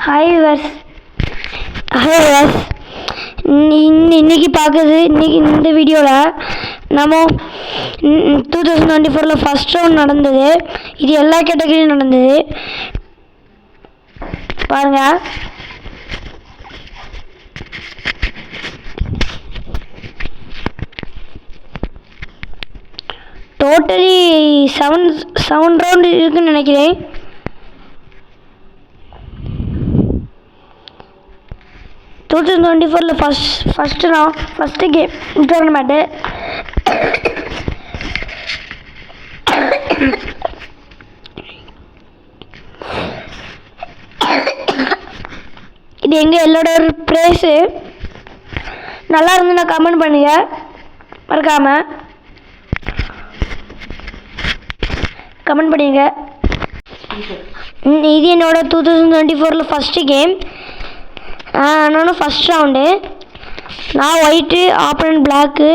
Hi viewers. இன்னைக்கு பார்க்குறது இந்த வீடியோவில் நம்ம 2024 ஃபர்ஸ்ட் ரவுண்ட் நடந்தது. இது எல்லா கேட்டகரியும் நடந்தது பாருங்கள். டோட்டலி 7 ரவுண்ட் இருக்குன்னு நினைக்கிறேன். First game tournament. இது எங்கள் எல்லோட ஒரு ப்ரைஸு. நல்லா இருந்துன்னா கமெண்ட் பண்ணுங்க மறக்காமல் கமெண்ட் பண்ணுங்க. இது என்னோட 2024 ஃபஸ்ட்டு கேம். நானும் ஃபஸ்ட் ரவுண்டு. நான் white opponent black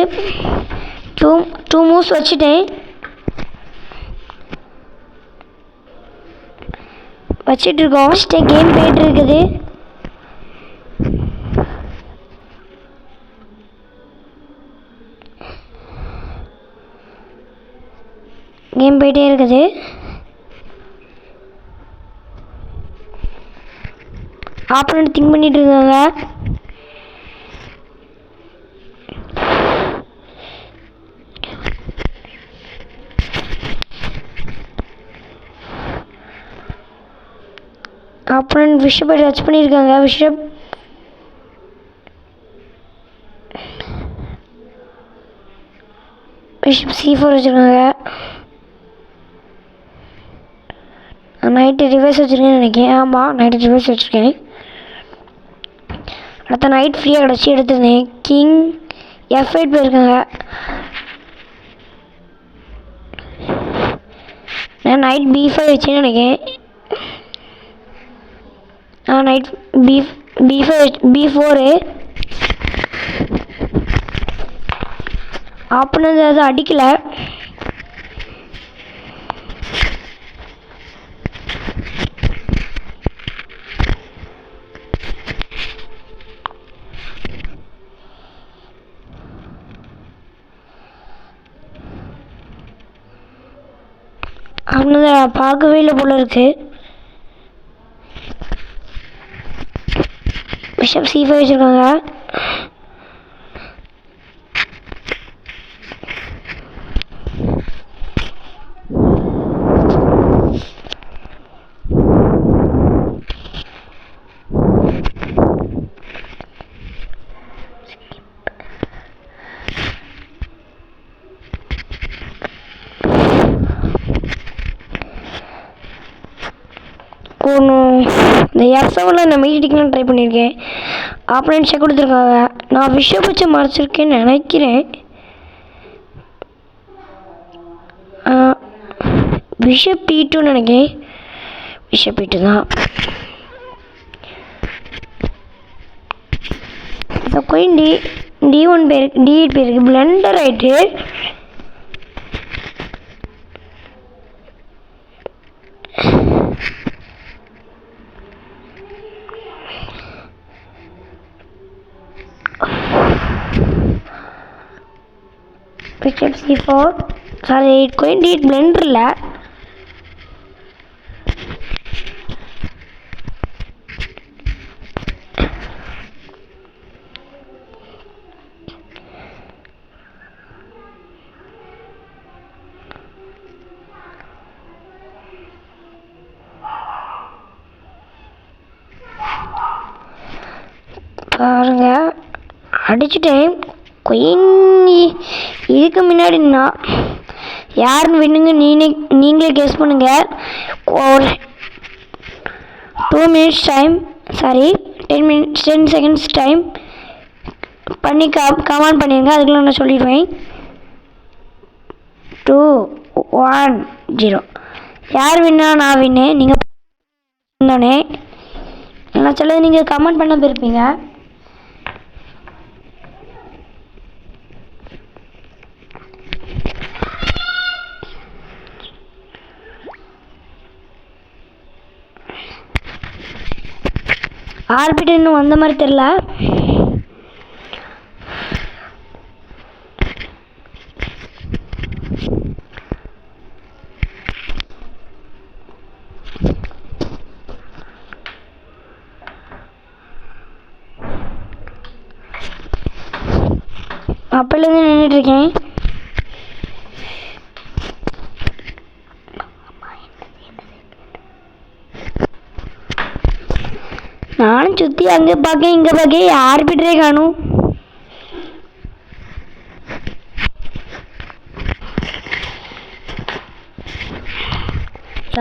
two moves வச்சுட்டேன். வச்சிட்ருக்கோம். ஃபஸ்ட்டு கேம் போயிட்டுருக்குது. கேம் போயிட்டே இருக்குது. ஆப்பனன்ட் திங்க் பண்ணிட்டு இருக்காங்க. ஆப்பனன்ட் பிஷப்பை டச் பண்ணியிருக்காங்க. பிஷப் C4 வச்சுருக்காங்க. நைட்டு ரிவர்ஸ் வச்சுருக்கேன்னு நினைக்கிறேன். ஆமாம், நைட்டு ரிவர்ஸ் வச்சுருக்கேன். அடுத்த நைட் ஃப்ரீயாக கிடச்சி எடுத்துருந்தேன். கிங் F8 போயிருக்காங்க. நான் நைட் B5 வச்சேன்னு நினைக்கிறேன். Night B4. ஆப்பனது அது அடிக்கலை. அவனதை பார்க்கவே இல்லை போல இருக்கு. பிஷப் C5 வச்சுருக்காங்க. இந்த F7 நான் மீட்டிங்லாம் ட்ரை பண்ணியிருக்கேன். ஆப்பனன்ட் செக் கொடுத்துருக்காங்க. நான் பிஷப் வச்சு மறைச்சிருக்கேன்னு நினைக்கிறேன். பிஷப் P2 நினைக்கிறேன். பிஷப் P2 தான். இப்போ குயின் D1 பேருக்கு D8 பேருக்கு பிளண்டர் ஆகிட்டு. Bishop C4 sorry queen D8 பிளண்டரில். பாருங்க அடிச்சுட்டேன். குயின் இதுக்கு முன்னாடி நான் யாருன்னு வின்னுங்க நீங்களே கெஸ் பண்ணுங்க. ஒரு 2 minutes time, sorry 10 seconds time பண்ணி கமெண்ட் பண்ணிடுங்க. அதுக்குள்ள நான் சொல்லிடுவேன். 2 1 0. யார் வின்னா? நான் வின்னு. நீங்கள் வந்தோடனே நான் சொல்ல நீங்கள் கமெண்ட் பண்ண போயிருப்பீங்க. ஆர்பிட்டர் இன்னும் வந்த மாதிரி தெரில. அப்போலேருந்து நின்றுட்டுருக்கேன். நானும் சுற்றி அங்கே பார்க்க இங்கே பார்க்க ஆர்பிட்டரே காணும்.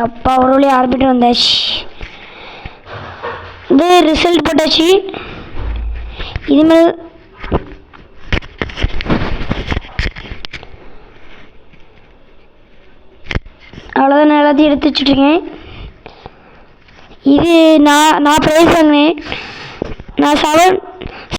அப்பா ஒரு வழி ஆர்பிட்டர் வந்தாச்சு. இது ரிசல்ட் போட்டாச்சு. இதுமாதிரி அவ்வளோதான், நான் எல்லாத்தையும் எடுத்து வச்சுட்ருக்கேன். இது நான் ப்ரைஸ் வாங்கினேன். நான்